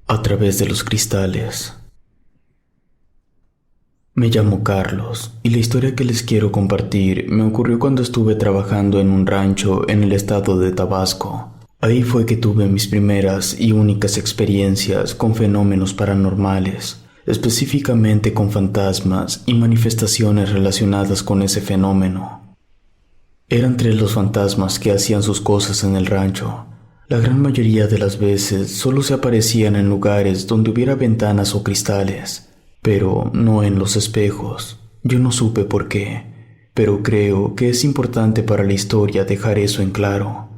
A través de los cristales. Me llamo Carlos y la historia que les quiero compartir me ocurrió cuando estuve trabajando en un rancho en el estado de Tabasco. Ahí fue que tuve mis primeras y únicas experiencias con fenómenos paranormales, específicamente con fantasmas y manifestaciones relacionadas con ese fenómeno. Eran 3 los fantasmas que hacían sus cosas en el rancho. La gran mayoría de las veces solo se aparecían en lugares donde hubiera ventanas o cristales, pero no en los espejos. Yo no supe por qué, pero creo que es importante para la historia dejar eso en claro.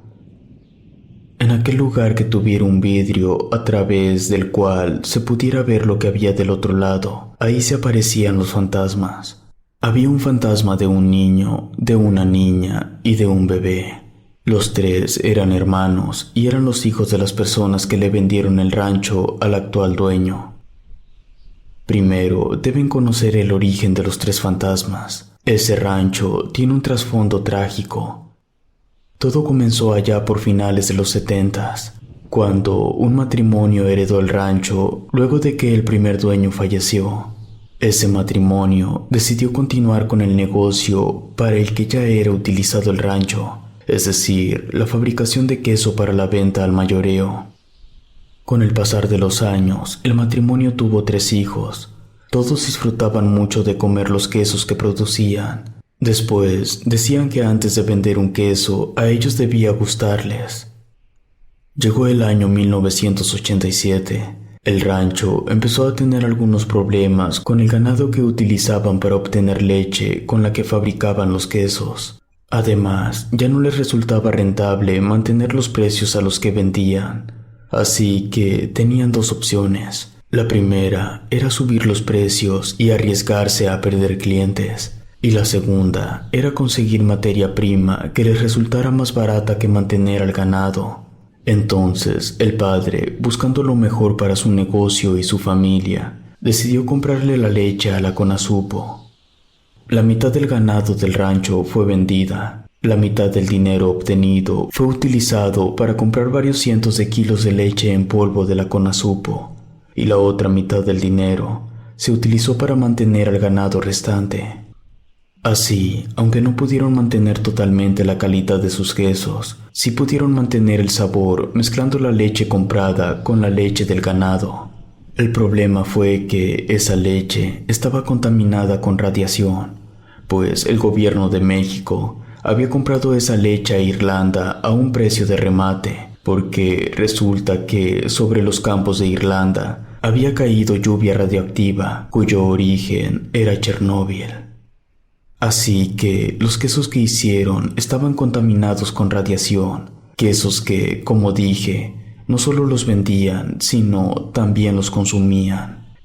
En aquel lugar que tuviera un vidrio a través del cual se pudiera ver lo que había del otro lado, ahí se aparecían los fantasmas. Había un fantasma de un niño, de una niña y de un bebé. Los 3 eran hermanos y eran los hijos de las personas que le vendieron el rancho al actual dueño. Primero, deben conocer el origen de los 3 fantasmas. Ese rancho tiene un trasfondo trágico. Todo comenzó allá por finales de los 70s, cuando un matrimonio heredó el rancho luego de que el primer dueño falleció. Ese matrimonio decidió continuar con el negocio para el que ya era utilizado el rancho, es decir, la fabricación de queso para la venta al mayoreo. Con el pasar de los años, el matrimonio tuvo 3 hijos. Todos disfrutaban mucho de comer los quesos que producían. Después, decían que antes de vender un queso, a ellos debía gustarles. Llegó el año 1987. El rancho empezó a tener algunos problemas con el ganado que utilizaban para obtener leche con la que fabricaban los quesos. Además, ya no les resultaba rentable mantener los precios a los que vendían, así que tenían 2 opciones. La primera era subir los precios y arriesgarse a perder clientes, y la segunda era conseguir materia prima que les resultara más barata que mantener al ganado. Entonces, el padre, buscando lo mejor para su negocio y su familia, decidió comprarle la leche a la Conasupo. La mitad del ganado del rancho fue vendida. La mitad del dinero obtenido fue utilizado para comprar varios cientos de kilos de leche en polvo de la Conasupo, y la otra mitad del dinero se utilizó para mantener al ganado restante. Así, aunque no pudieron mantener totalmente la calidad de sus quesos, sí pudieron mantener el sabor mezclando la leche comprada con la leche del ganado. El problema fue que esa leche estaba contaminada con radiación, pues el gobierno de México había comprado esa leche a Irlanda a un precio de remate, porque resulta que sobre los campos de Irlanda había caído lluvia radioactiva cuyo origen era Chernóbil. Así que los quesos que hicieron estaban contaminados con radiación, quesos que, como dije, no solo los vendían, sino también los consumían.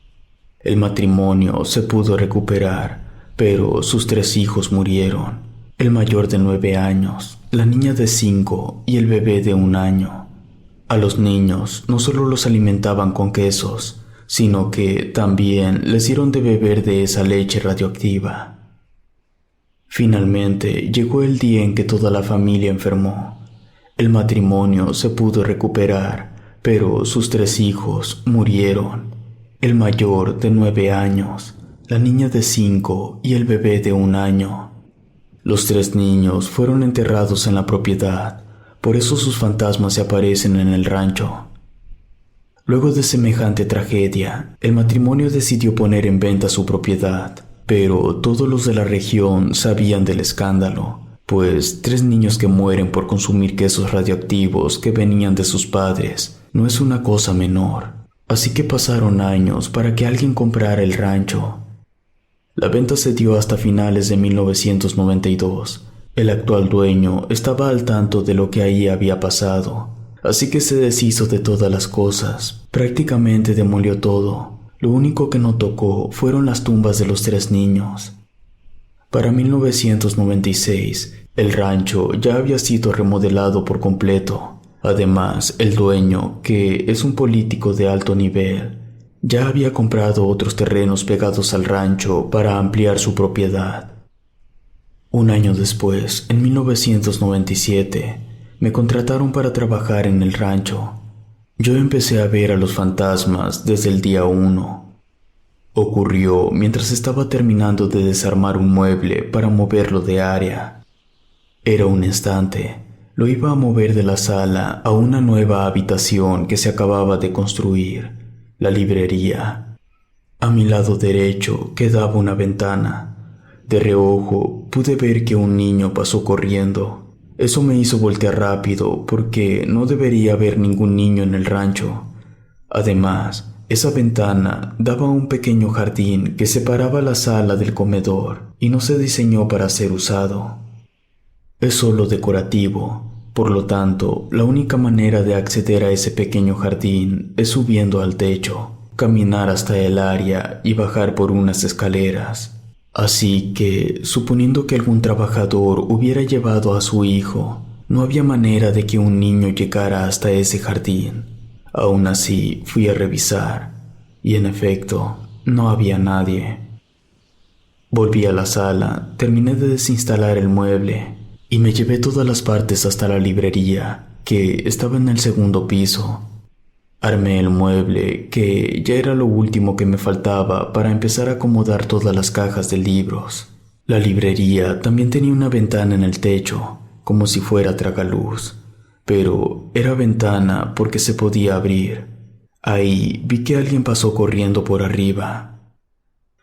El matrimonio se pudo recuperar, pero sus 3 hijos murieron, el mayor de 9 años, la niña de 5 y el bebé de 1 año. A los niños no solo los alimentaban con quesos, sino que también les dieron de beber de esa leche radioactiva. Finalmente llegó el día en que toda la familia enfermó. El matrimonio se pudo recuperar, pero sus 3 hijos murieron, el mayor de 9 años, la niña de 5 y el bebé de 1 año. Los 3 niños fueron enterrados en la propiedad, por eso sus fantasmas se aparecen en el rancho. Luego de semejante tragedia, el matrimonio decidió poner en venta su propiedad, pero todos los de la región sabían del escándalo, pues 3 niños que mueren por consumir quesos radioactivos que venían de sus padres no es una cosa menor. Así que pasaron años para que alguien comprara el rancho. La venta se dio hasta finales de 1992. El actual dueño estaba al tanto de lo que ahí había pasado, así que se deshizo de todas las cosas, prácticamente demolió todo. Lo único que no tocó fueron las tumbas de los 3 niños. Para 1996, el rancho ya había sido remodelado por completo. Además, el dueño, que es un político de alto nivel, ya había comprado otros terrenos pegados al rancho para ampliar su propiedad. Un año después, en 1997, me contrataron para trabajar en el rancho. Yo empecé a ver a los fantasmas desde el día 1. Ocurrió mientras estaba terminando de desarmar un mueble para moverlo de área. Era un instante. Lo iba a mover de la sala a una nueva habitación que se acababa de construir, la librería. A mi lado derecho quedaba una ventana. De reojo pude ver que un niño pasó corriendo. Eso me hizo voltear rápido porque no debería haber ningún niño en el rancho. Además, esa ventana daba a un pequeño jardín que separaba la sala del comedor y no se diseñó para ser usado. Es solo decorativo, por lo tanto, la única manera de acceder a ese pequeño jardín es subiendo al techo, caminar hasta el área y bajar por unas escaleras. Así que, suponiendo que algún trabajador hubiera llevado a su hijo, no había manera de que un niño llegara hasta ese jardín. Aún así, fui a revisar, y en efecto, no había nadie. Volví a la sala, terminé de desinstalar el mueble, y me llevé todas las partes hasta la librería, que estaba en el segundo piso. Armé el mueble, que ya era lo último que me faltaba para empezar a acomodar todas las cajas de libros. La librería también tenía una ventana en el techo, como si fuera tragaluz, pero era ventana porque se podía abrir. Ahí vi que alguien pasó corriendo por arriba.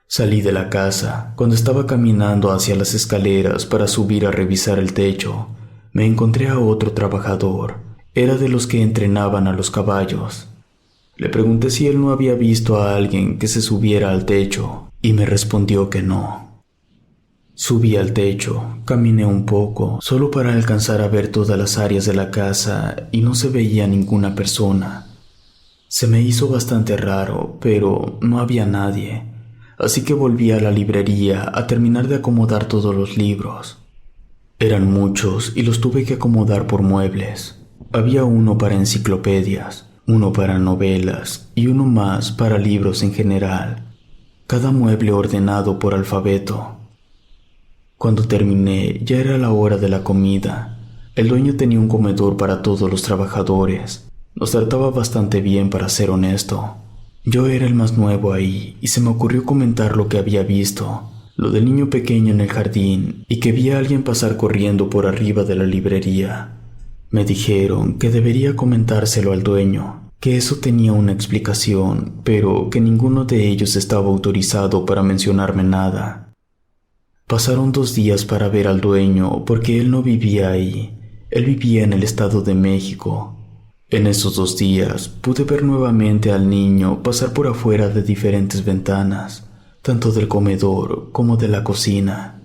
Salí de la casa. Cuando estaba caminando hacia las escaleras para subir a revisar el techo, me encontré a otro trabajador. Era de los que entrenaban a los caballos. Le pregunté si él no había visto a alguien que se subiera al techo, y me respondió que no. Subí al techo, caminé un poco, solo para alcanzar a ver todas las áreas de la casa, y no se veía ninguna persona. Se me hizo bastante raro, pero no había nadie. Así que volví a la librería a terminar de acomodar todos los libros. Eran muchos y los tuve que acomodar por muebles. Había uno para enciclopedias, uno para novelas y uno más para libros en general, cada mueble ordenado por alfabeto. Cuando terminé, ya era la hora de la comida. El dueño tenía un comedor para todos los trabajadores. Nos trataba bastante bien, para ser honesto. Yo era el más nuevo ahí y se me ocurrió comentar lo que había visto, lo del niño pequeño en el jardín y que vi a alguien pasar corriendo por arriba de la librería. Me dijeron que debería comentárselo al dueño, que eso tenía una explicación, pero que ninguno de ellos estaba autorizado para mencionarme nada. Pasaron 2 días para ver al dueño porque él no vivía ahí, él vivía en el Estado de México. En esos 2 días pude ver nuevamente al niño pasar por afuera de diferentes ventanas, tanto del comedor como de la cocina.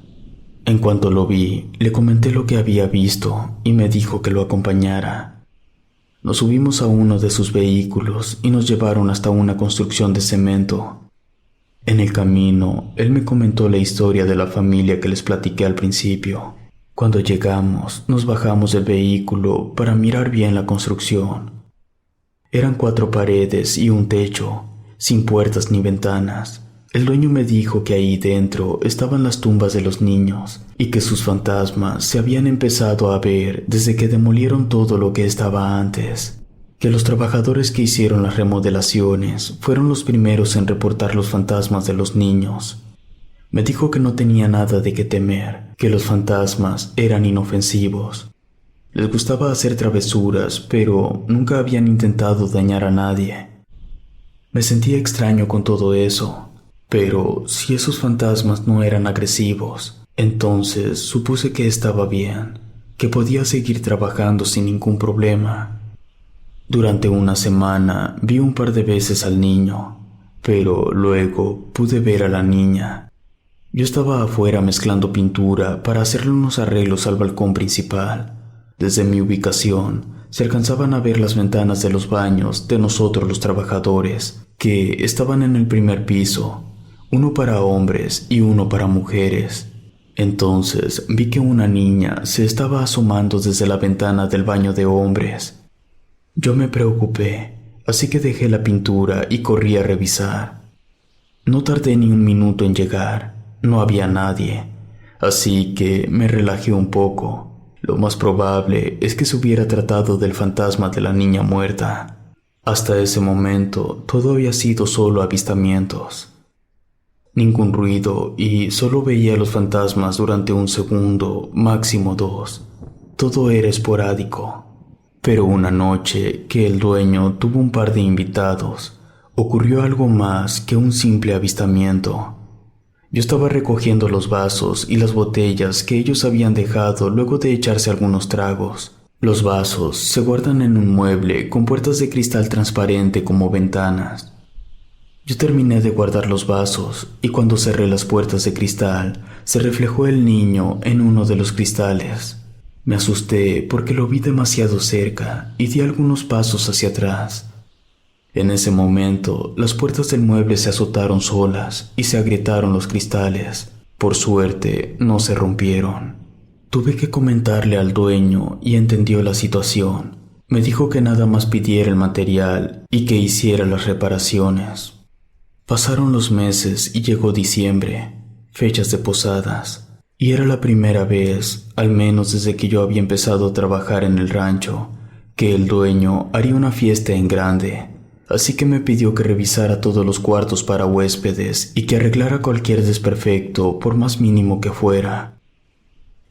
En cuanto lo vi, le comenté lo que había visto y me dijo que lo acompañara. Nos subimos a uno de sus vehículos y nos llevaron hasta una construcción de cemento. En el camino, él me comentó la historia de la familia que les platiqué al principio. Cuando llegamos, nos bajamos del vehículo para mirar bien la construcción. Eran 4 paredes y un techo, sin puertas ni ventanas. El dueño me dijo que ahí dentro estaban las tumbas de los niños y que sus fantasmas se habían empezado a ver desde que demolieron todo lo que estaba antes. Que los trabajadores que hicieron las remodelaciones fueron los primeros en reportar los fantasmas de los niños. Me dijo que no tenía nada de qué temer, que los fantasmas eran inofensivos. Les gustaba hacer travesuras, pero nunca habían intentado dañar a nadie. Me sentía extraño con todo eso, pero si esos fantasmas no eran agresivos, entonces supuse que estaba bien, que podía seguir trabajando sin ningún problema. Durante una semana vi un par de veces al niño, pero luego pude ver a la niña. Yo estaba afuera mezclando pintura para hacerle unos arreglos al balcón principal. Desde mi ubicación se alcanzaban a ver las ventanas de los baños de nosotros los trabajadores, que estaban en el primer piso, uno para hombres y uno para mujeres. Entonces vi que una niña se estaba asomando desde la ventana del baño de hombres. Yo me preocupé, así que dejé la pintura y corrí a revisar. No tardé ni un minuto en llegar. No había nadie, así que me relajé un poco. Lo más probable es que se hubiera tratado del fantasma de la niña muerta. Hasta ese momento todo había sido solo avistamientos. Ningún ruido y solo veía a los fantasmas durante 1 segundo, máximo 2. Todo era esporádico. Pero una noche que el dueño tuvo un par de invitados, ocurrió algo más que un simple avistamiento. Yo estaba recogiendo los vasos y las botellas que ellos habían dejado luego de echarse algunos tragos. Los vasos se guardan en un mueble con puertas de cristal transparente como ventanas. Yo terminé de guardar los vasos y cuando cerré las puertas de cristal, se reflejó el niño en uno de los cristales. Me asusté porque lo vi demasiado cerca y di algunos pasos hacia atrás. En ese momento, las puertas del mueble se azotaron solas y se agrietaron los cristales. Por suerte, no se rompieron. Tuve que comentarle al dueño y entendió la situación. Me dijo que nada más pidiera el material y que hiciera las reparaciones. Pasaron los meses y llegó diciembre, fechas de posadas, y era la primera vez, al menos desde que yo había empezado a trabajar en el rancho, que el dueño haría una fiesta en grande. Así que me pidió que revisara todos los cuartos para huéspedes y que arreglara cualquier desperfecto, por más mínimo que fuera.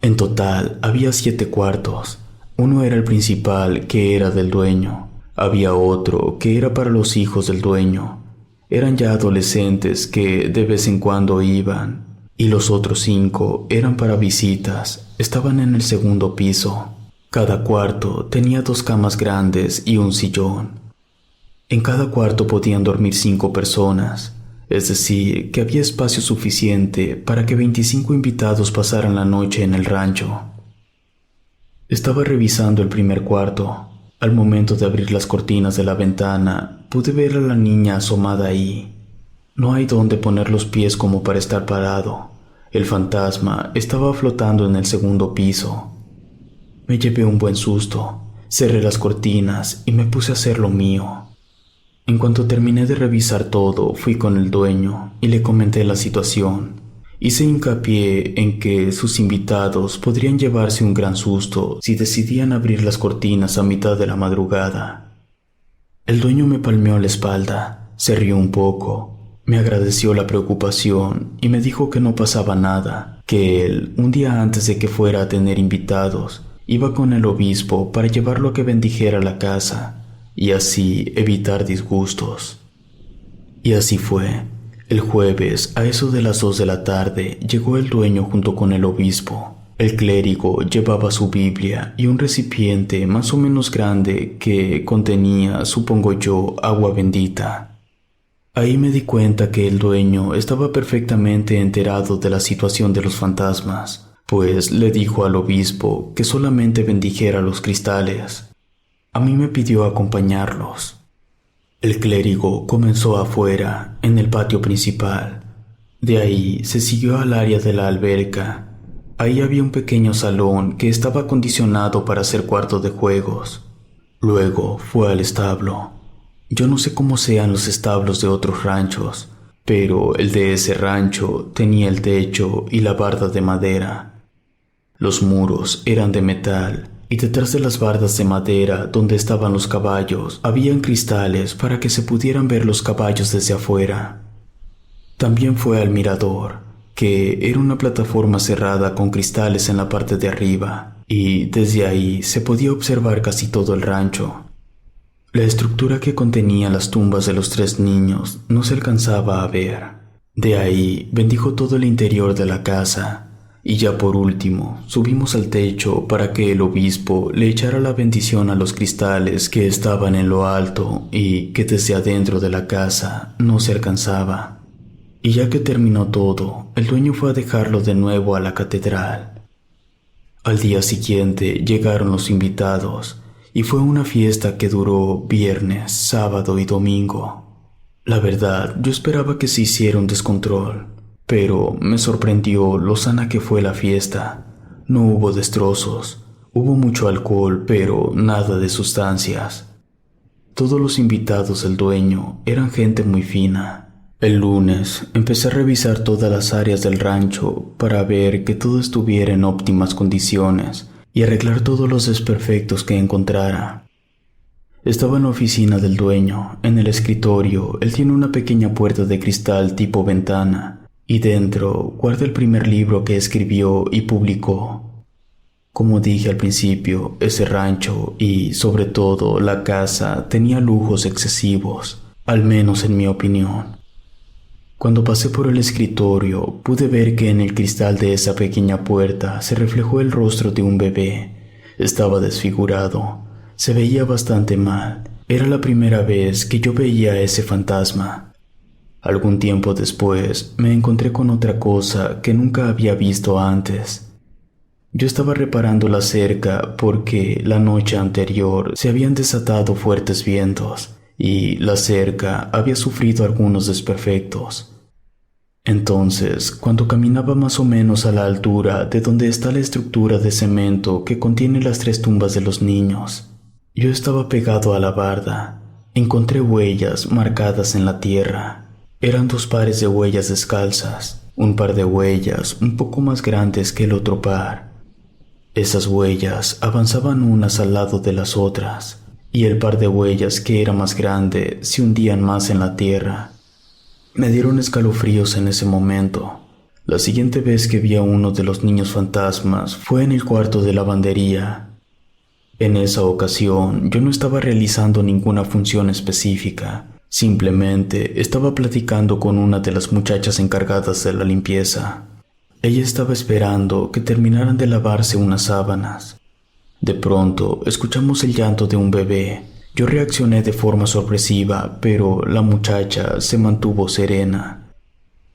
En total, había 7 cuartos. Uno era el principal, que era del dueño. Había otro, que era para los hijos del dueño. Eran ya adolescentes que de vez en cuando iban. Y los otros 5 eran para visitas. Estaban en el segundo piso. Cada cuarto tenía 2 camas grandes y un sillón. En cada cuarto podían dormir 5 personas, es decir, que había espacio suficiente para que 25 invitados pasaran la noche en el rancho. Estaba revisando el primer cuarto. Al momento de abrir las cortinas de la ventana, pude ver a la niña asomada ahí. No hay dónde poner los pies como para estar parado. El fantasma estaba flotando en el segundo piso. Me llevé un buen susto, cerré las cortinas y me puse a hacer lo mío. En cuanto terminé de revisar todo, fui con el dueño y le comenté la situación. Hice hincapié en que sus invitados podrían llevarse un gran susto si decidían abrir las cortinas a mitad de la madrugada. El dueño me palmeó la espalda, se rió un poco, me agradeció la preocupación y me dijo que no pasaba nada, que él, un día antes de que fuera a tener invitados, iba con el obispo para llevarlo a que bendijera la casa y así evitar disgustos. Y así fue. El jueves, a eso de las 2 de la tarde, llegó el dueño junto con el obispo. El clérigo llevaba su Biblia y un recipiente más o menos grande que contenía, supongo yo, agua bendita. Ahí me di cuenta que el dueño estaba perfectamente enterado de la situación de los fantasmas, pues le dijo al obispo que solamente bendijera los cristales. A mí me pidió acompañarlos. El clérigo comenzó afuera, en el patio principal. De ahí se siguió al área de la alberca. Ahí había un pequeño salón que estaba acondicionado para ser cuarto de juegos. Luego fue al establo. Yo no sé cómo sean los establos de otros ranchos, pero el de ese rancho tenía el techo y la barda de madera. Los muros eran de metal. Y detrás de las bardas de madera donde estaban los caballos, habían cristales para que se pudieran ver los caballos desde afuera. También fue al mirador, que era una plataforma cerrada con cristales en la parte de arriba, y desde ahí se podía observar casi todo el rancho. La estructura que contenía las tumbas de los 3 niños no se alcanzaba a ver. De ahí bendijo todo el interior de la casa. Y ya por último, subimos al techo para que el obispo le echara la bendición a los cristales que estaban en lo alto y que desde adentro de la casa no se alcanzaba. Y ya que terminó todo, el dueño fue a dejarlo de nuevo a la catedral. Al día siguiente llegaron los invitados y fue una fiesta que duró viernes, sábado y domingo. La verdad, yo esperaba que se hiciera un descontrol. Pero me sorprendió lo sana que fue la fiesta. No hubo destrozos, hubo mucho alcohol, pero nada de sustancias. Todos los invitados del dueño eran gente muy fina. El lunes empecé a revisar todas las áreas del rancho para ver que todo estuviera en óptimas condiciones y arreglar todos los desperfectos que encontrara. Estaba en la oficina del dueño. En el escritorio, él tiene una pequeña puerta de cristal tipo ventana, y dentro guarda el primer libro que escribió y publicó. Como dije al principio, ese rancho y, sobre todo, la casa tenía lujos excesivos, al menos en mi opinión. Cuando pasé por el escritorio, pude ver que en el cristal de esa pequeña puerta se reflejó el rostro de un bebé. Estaba desfigurado, se veía bastante mal. Era la primera vez que yo veía a ese fantasma. Algún tiempo después, me encontré con otra cosa que nunca había visto antes. Yo estaba reparando la cerca porque la noche anterior se habían desatado fuertes vientos y la cerca había sufrido algunos desperfectos. Entonces, cuando caminaba más o menos a la altura de donde está la estructura de cemento que contiene las 3 tumbas de los niños, yo estaba pegado a la barda. Encontré huellas marcadas en la tierra. Eran 2 pares de huellas descalzas, un par de huellas un poco más grandes que el otro par. Esas huellas avanzaban unas al lado de las otras, y el par de huellas que era más grande se hundían más en la tierra. Me dieron escalofríos en ese momento. La siguiente vez que vi a uno de los niños fantasmas fue en el cuarto de lavandería. En esa ocasión yo no estaba realizando ninguna función específica, simplemente estaba platicando con una de las muchachas encargadas de la limpieza. Ella estaba esperando que terminaran de lavarse unas sábanas. De pronto, escuchamos el llanto de un bebé. Yo reaccioné de forma sorpresiva, pero la muchacha se mantuvo serena.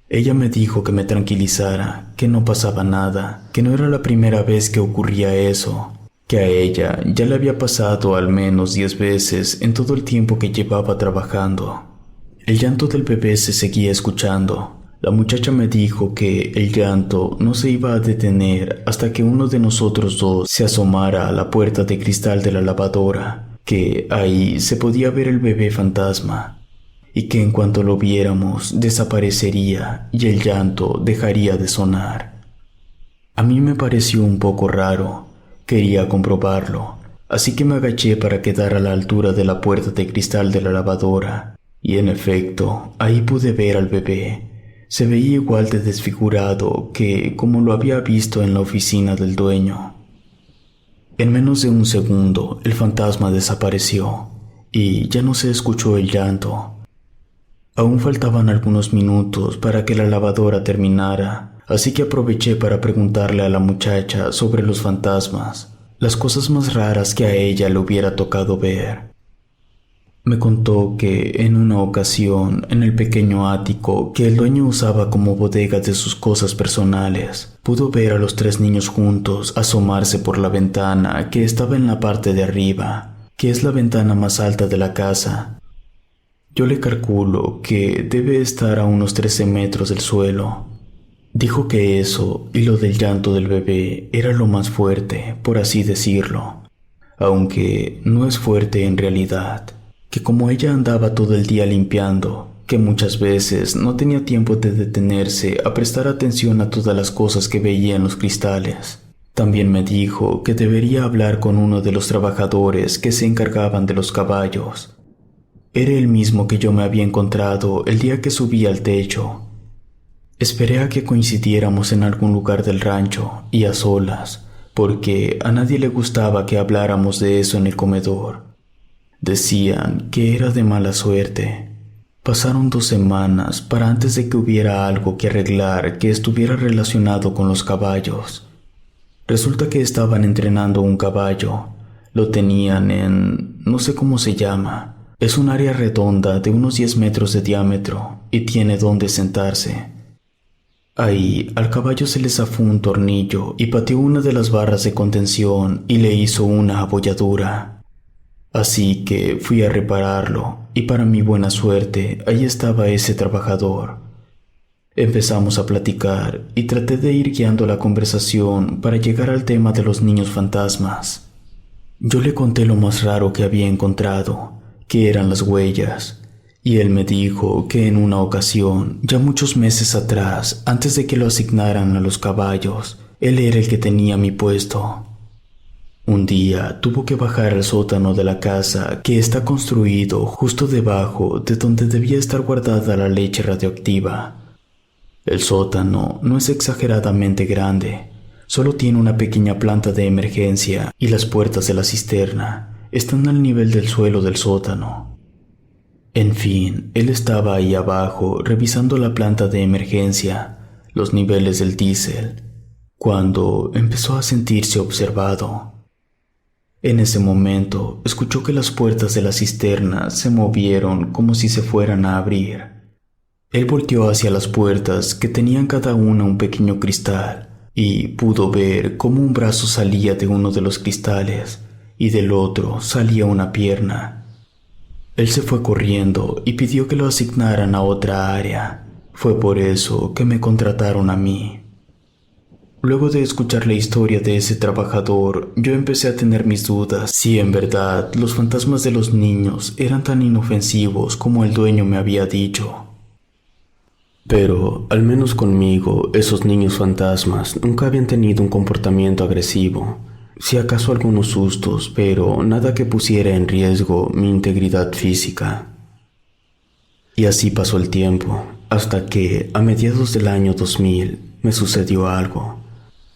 Ella me dijo que me tranquilizara, que no pasaba nada, que no era la primera vez que ocurría eso, que a ella ya le había pasado al menos 10 veces en todo el tiempo que llevaba trabajando. El llanto del bebé se seguía escuchando. La muchacha me dijo que el llanto no se iba a detener hasta que uno de nosotros 2 se asomara a la puerta de cristal de la lavadora, que ahí se podía ver el bebé fantasma, y que en cuanto lo viéramos desaparecería y el llanto dejaría de sonar. A mí me pareció un poco raro, quería comprobarlo, así que me agaché para quedar a la altura de la puerta de cristal de la lavadora, y en efecto, ahí pude ver al bebé. Se veía igual de desfigurado que como lo había visto en la oficina del dueño. En menos de un segundo, el fantasma desapareció y ya no se escuchó el llanto. Aún faltaban algunos minutos para que la lavadora terminara, así que aproveché para preguntarle a la muchacha sobre los fantasmas, las cosas más raras que a ella le hubiera tocado ver. Me contó que en una ocasión, en el pequeño ático que el dueño usaba como bodega de sus cosas personales, pudo ver a los 3 niños juntos asomarse por la ventana que estaba en la parte de arriba, que es la ventana más alta de la casa. Yo le calculo que debe estar a unos 13 metros del suelo. Dijo que eso y lo del llanto del bebé era lo más fuerte, por así decirlo, aunque no es fuerte en realidad. Que como ella andaba todo el día limpiando, que muchas veces no tenía tiempo de detenerse a prestar atención a todas las cosas que veía en los cristales. También me dijo que debería hablar con uno de los trabajadores que se encargaban de los caballos. Era el mismo que yo me había encontrado el día que subí al techo. Esperé a que coincidiéramos en algún lugar del rancho y a solas, porque a nadie le gustaba que habláramos de eso en el comedor. Decían que era de mala suerte. Pasaron 2 semanas para antes de que hubiera algo que arreglar que estuviera relacionado con los caballos. Resulta que estaban entrenando un caballo. Lo tenían en... no sé cómo se llama. Es un área redonda de unos 10 metros de diámetro y tiene donde sentarse. Ahí al caballo se le zafó un tornillo y pateó una de las barras de contención y le hizo una abolladura. Así que fui a repararlo y para mi buena suerte ahí estaba ese trabajador. Empezamos a platicar y traté de ir guiando la conversación para llegar al tema de los niños fantasmas. Yo le conté lo más raro que había encontrado, que eran las huellas, y él me dijo que en una ocasión, ya muchos meses atrás, antes de que lo asignaran a los caballos, él era el que tenía mi puesto. Un día tuvo que bajar al sótano de la casa que está construido justo debajo de donde debía estar guardada la leche radioactiva. El sótano no es exageradamente grande, solo tiene una pequeña planta de emergencia y las puertas de la cisterna están al nivel del suelo del sótano. En fin, él estaba ahí abajo revisando la planta de emergencia, los niveles del diésel, cuando empezó a sentirse observado. En ese momento escuchó que las puertas de la cisterna se movieron como si se fueran a abrir. Él volteó hacia las puertas que tenían cada una un pequeño cristal y pudo ver cómo un brazo salía de uno de los cristales y del otro salía una pierna. Él se fue corriendo y pidió que lo asignaran a otra área. Fue por eso que me contrataron a mí. Luego de escuchar la historia de ese trabajador, yo empecé a tener mis dudas si en verdad los fantasmas de los niños eran tan inofensivos como el dueño me había dicho. Pero, al menos conmigo, esos niños fantasmas nunca habían tenido un comportamiento agresivo, si acaso algunos sustos, pero nada que pusiera en riesgo mi integridad física. Y así pasó el tiempo, hasta que, a mediados del año 2000, me sucedió algo.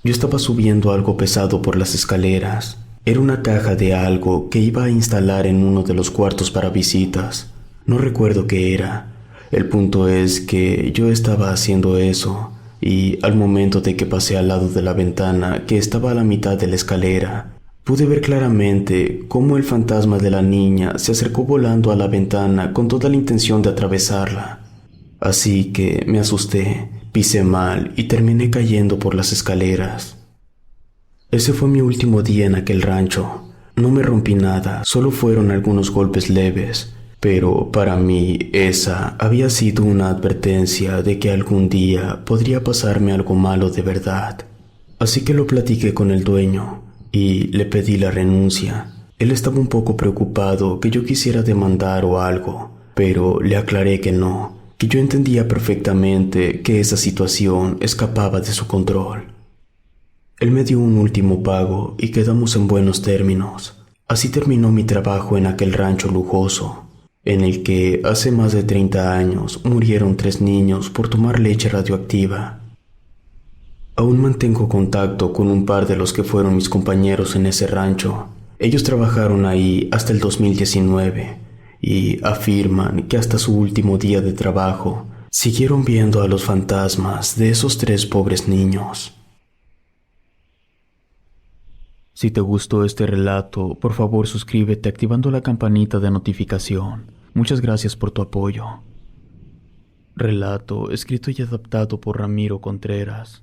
Yo estaba subiendo algo pesado por las escaleras. Era una caja de algo que iba a instalar en uno de los cuartos para visitas. No recuerdo qué era. El punto es que yo estaba haciendo eso, y al momento de que pasé al lado de la ventana que estaba a la mitad de la escalera, pude ver claramente cómo el fantasma de la niña se acercó volando a la ventana con toda la intención de atravesarla. Así que me asusté, pisé mal y terminé cayendo por las escaleras. Ese fue mi último día en aquel rancho. No me rompí nada, solo fueron algunos golpes leves. Pero para mí esa había sido una advertencia de que algún día podría pasarme algo malo de verdad. Así que lo platiqué con el dueño y le pedí la renuncia. Él estaba un poco preocupado que yo quisiera demandar o algo, pero le aclaré que no, que yo entendía perfectamente que esa situación escapaba de su control. Él me dio un último pago y quedamos en buenos términos. Así terminó mi trabajo en aquel rancho lujoso, en el que hace más de 30 años murieron 3 niños por tomar leche radioactiva. Aún mantengo contacto con un par de los que fueron mis compañeros en ese rancho. Ellos trabajaron ahí hasta el 2019 y afirman que hasta su último día de trabajo siguieron viendo a los fantasmas de esos 3 pobres niños. Si te gustó este relato, por favor suscríbete activando la campanita de notificación. Muchas gracias por tu apoyo. Relato escrito y adaptado por Ramiro Contreras.